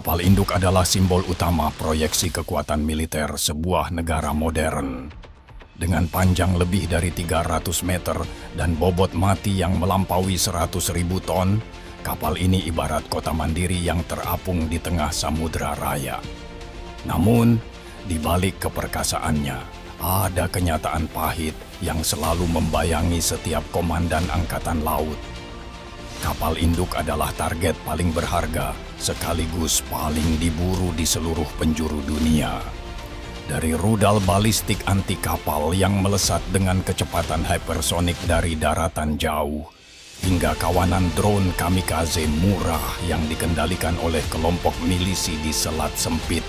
Kapal induk adalah simbol utama proyeksi kekuatan militer sebuah negara modern. Dengan panjang lebih dari 300 meter dan bobot mati yang melampaui 100.000 ton, kapal ini ibarat kota mandiri yang terapung di tengah samudra raya. Namun, di balik keperkasaannya, ada kenyataan pahit yang selalu membayangi setiap komandan angkatan laut. Kapal induk adalah target paling berharga sekaligus paling diburu di seluruh penjuru dunia. Dari rudal balistik anti kapal yang melesat dengan kecepatan hypersonik dari daratan jauh, hingga kawanan drone kamikaze murah yang dikendalikan oleh kelompok milisi di selat sempit,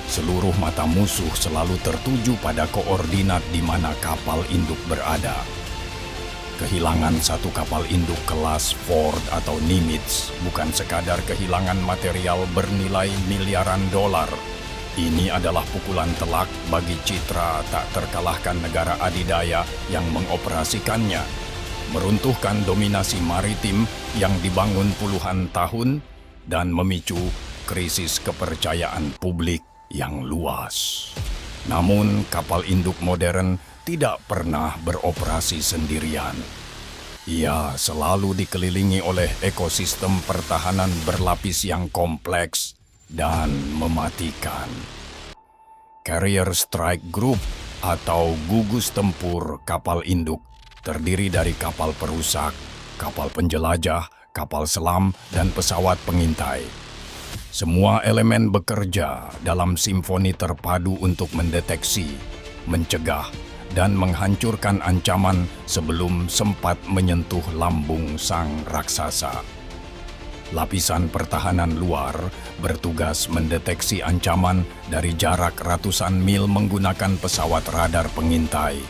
seluruh mata musuh selalu tertuju pada koordinat di mana kapal induk berada. Kehilangan satu kapal induk kelas Ford atau Nimitz bukan sekadar kehilangan material bernilai miliaran dolar. Ini adalah pukulan telak bagi citra tak terkalahkan negara adidaya yang mengoperasikannya, meruntuhkan dominasi maritim yang dibangun puluhan tahun, dan memicu krisis kepercayaan publik yang luas. Namun, kapal induk modern tidak pernah beroperasi sendirian. Ia selalu dikelilingi oleh ekosistem pertahanan berlapis yang kompleks dan mematikan. Carrier Strike Group atau gugus tempur kapal induk terdiri dari kapal perusak, kapal penjelajah, kapal selam, dan pesawat pengintai. Semua elemen bekerja dalam simfoni terpadu untuk mendeteksi, mencegah, dan menghancurkan ancaman sebelum sempat menyentuh lambung sang raksasa. Lapisan pertahanan luar bertugas mendeteksi ancaman dari jarak ratusan mil menggunakan pesawat radar pengintai.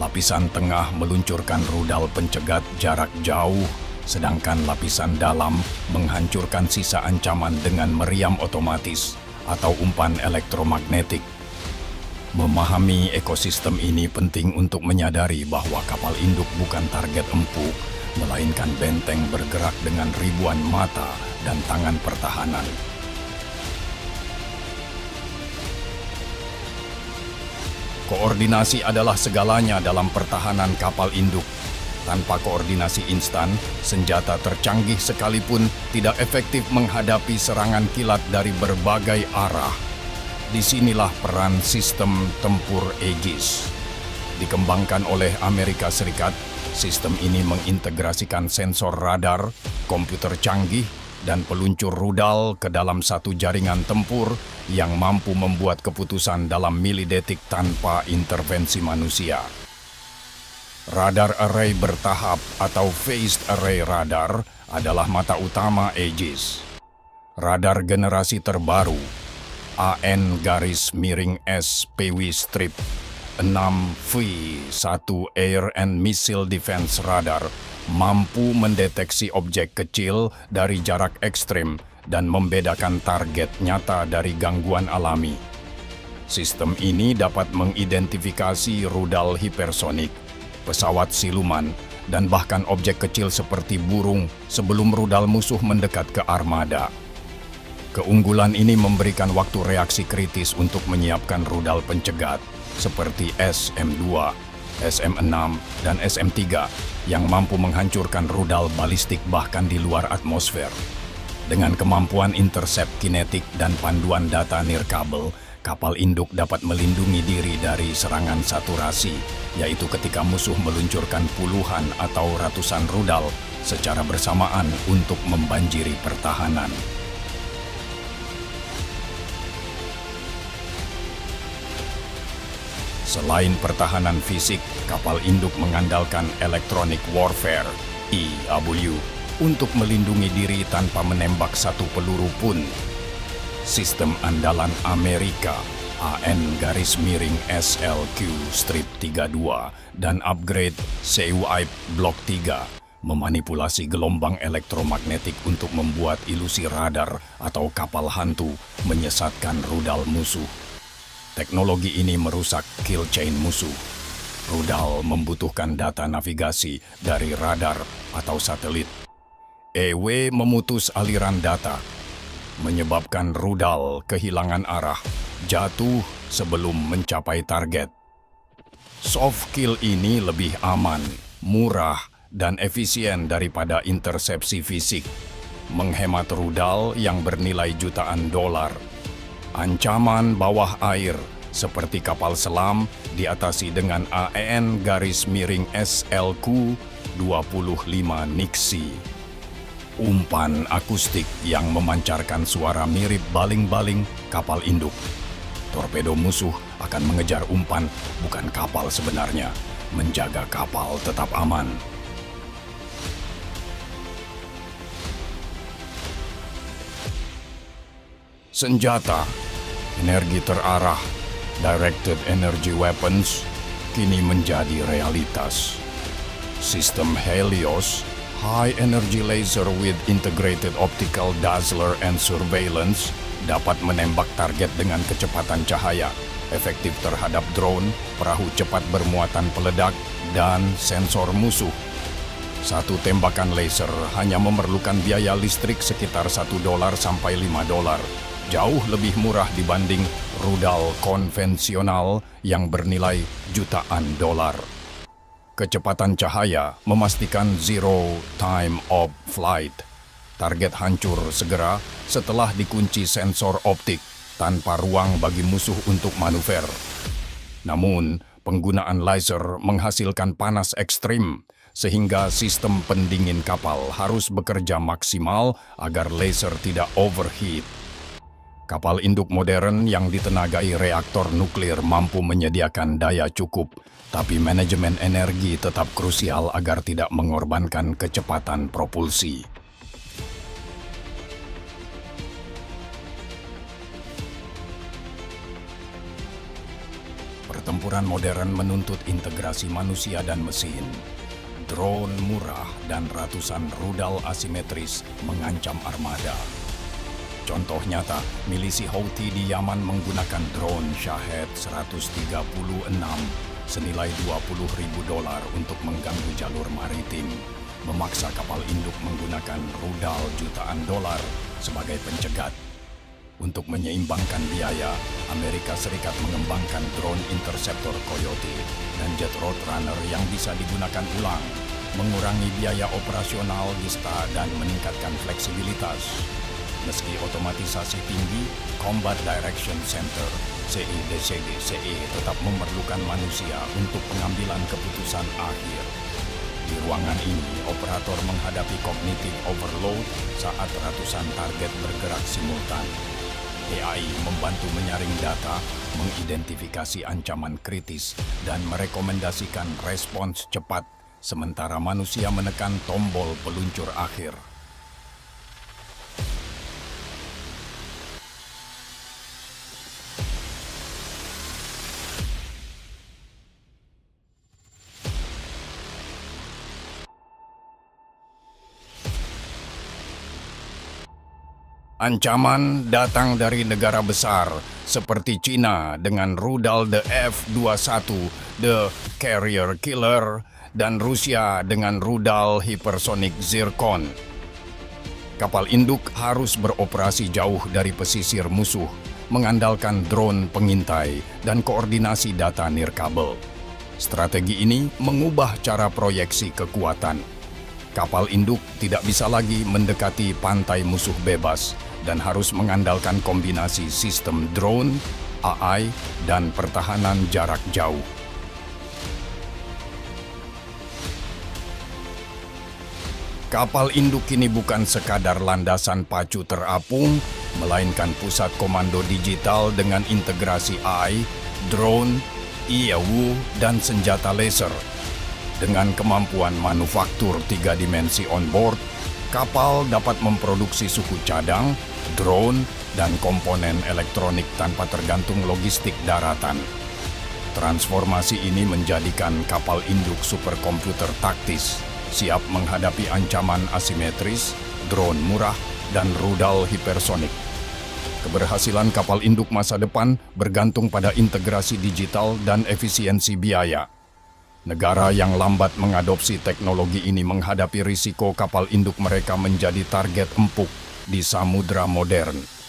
Lapisan tengah meluncurkan rudal pencegat jarak jauh, sedangkan lapisan dalam menghancurkan sisa ancaman dengan meriam otomatis atau umpan elektromagnetik. Memahami ekosistem ini penting untuk menyadari bahwa kapal induk bukan target empuk, melainkan benteng bergerak dengan ribuan mata dan tangan pertahanan. Koordinasi adalah segalanya dalam pertahanan kapal induk. Tanpa koordinasi instan, senjata tercanggih sekalipun tidak efektif menghadapi serangan kilat dari berbagai arah. Disinilah peran sistem tempur Aegis. Dikembangkan oleh Amerika Serikat, sistem ini mengintegrasikan sensor radar, komputer canggih, dan peluncur rudal ke dalam satu jaringan tempur yang mampu membuat keputusan dalam milidetik tanpa intervensi manusia. Radar array bertahap atau phased array radar adalah mata utama Aegis. Radar generasi terbaru AN-S PW Strip 6V1 Air and Missile Defense Radar mampu mendeteksi objek kecil dari jarak ekstrim dan membedakan target nyata dari gangguan alami. Sistem ini dapat mengidentifikasi rudal hipersonik, pesawat siluman, dan bahkan objek kecil seperti burung sebelum rudal musuh mendekat ke armada. Keunggulan ini memberikan waktu reaksi kritis untuk menyiapkan rudal pencegat seperti SM-2, SM-6, dan SM-3 yang mampu menghancurkan rudal balistik bahkan di luar atmosfer. Dengan kemampuan intercept kinetik dan panduan data nirkabel, kapal induk dapat melindungi diri dari serangan saturasi, yaitu ketika musuh meluncurkan puluhan atau ratusan rudal secara bersamaan untuk membanjiri pertahanan. Selain pertahanan fisik, kapal induk mengandalkan electronic warfare (EW) untuk melindungi diri tanpa menembak satu peluru pun. Sistem andalan Amerika AN-SLQ-32 dan upgrade SEWIPE Block 3 memanipulasi gelombang elektromagnetik untuk membuat ilusi radar atau kapal hantu menyesatkan rudal musuh. Teknologi ini merusak kill chain musuh. Rudal membutuhkan data navigasi dari radar atau satelit. EW memutus aliran data. menyebabkan rudal kehilangan arah, jatuh sebelum mencapai target. Soft kill ini lebih aman, murah, dan efisien daripada intersepsi fisik, menghemat rudal yang bernilai jutaan dolar. Ancaman bawah air seperti kapal selam diatasi dengan AN-SLQ 25 Nixie. Umpan akustik yang memancarkan suara mirip baling-baling kapal induk. Torpedo musuh akan mengejar umpan, bukan kapal sebenarnya, menjaga kapal tetap aman. Senjata, energi terarah, directed energy weapons, kini menjadi realitas. Sistem Helios, high energy laser with integrated optical dazzler and surveillance, dapat menembak target dengan kecepatan cahaya, efektif terhadap drone, perahu cepat bermuatan peledak, dan sensor musuh. Satu tembakan laser hanya memerlukan biaya listrik sekitar $1 sampai $5, jauh lebih murah dibanding rudal konvensional yang bernilai jutaan dolar. Kecepatan cahaya memastikan zero time of flight. Target hancur segera setelah dikunci sensor optik, tanpa ruang bagi musuh untuk manuver. Namun, penggunaan laser menghasilkan panas ekstrim, sehingga sistem pendingin kapal harus bekerja maksimal agar laser tidak overheat. Kapal induk modern yang ditenagai reaktor nuklir mampu menyediakan daya cukup, tapi manajemen energi tetap krusial agar tidak mengorbankan kecepatan propulsi. Pertempuran modern menuntut integrasi manusia dan mesin. Drone murah dan ratusan rudal asimetris mengancam armada. Contoh nyata, milisi Houthi di Yaman menggunakan drone Shahed 136 senilai $20.000 untuk mengganggu jalur maritim, memaksa kapal induk menggunakan rudal jutaan dolar sebagai pencegat. Untuk menyeimbangkan biaya, Amerika Serikat mengembangkan drone interceptor Coyote dan jet roadrunner yang bisa digunakan ulang, mengurangi biaya operasional Gista dan meningkatkan fleksibilitas. Meski otomatisasi tinggi, Combat Direction Center (CIDCG-CE) tetap memerlukan manusia untuk pengambilan keputusan akhir. Di ruangan ini, operator menghadapi cognitive overload saat ratusan target bergerak simultan. AI membantu menyaring data, mengidentifikasi ancaman kritis, dan merekomendasikan respons cepat, sementara manusia menekan tombol peluncur akhir. Ancaman datang dari negara besar seperti China dengan rudal The F-21, The Carrier Killer, dan Rusia dengan rudal hipersonik Zircon. Kapal induk harus beroperasi jauh dari pesisir musuh, mengandalkan drone pengintai dan koordinasi data nirkabel. Strategi ini mengubah cara proyeksi kekuatan. Kapal induk tidak bisa lagi mendekati pantai musuh bebas dan harus mengandalkan kombinasi sistem drone, AI, dan pertahanan jarak jauh. Kapal induk kini bukan sekadar landasan pacu terapung, melainkan pusat komando digital dengan integrasi AI, drone, IAW, dan senjata laser. Dengan kemampuan manufaktur 3 dimensi on-board, kapal dapat memproduksi suhu cadang, drone, dan komponen elektronik tanpa tergantung logistik daratan. Transformasi ini menjadikan kapal induk superkomputer taktis, siap menghadapi ancaman asimetris, drone murah, dan rudal hipersonik. Keberhasilan kapal induk masa depan bergantung pada integrasi digital dan efisiensi biaya. Negara yang lambat mengadopsi teknologi ini menghadapi risiko kapal induk mereka menjadi target empuk di samudra modern.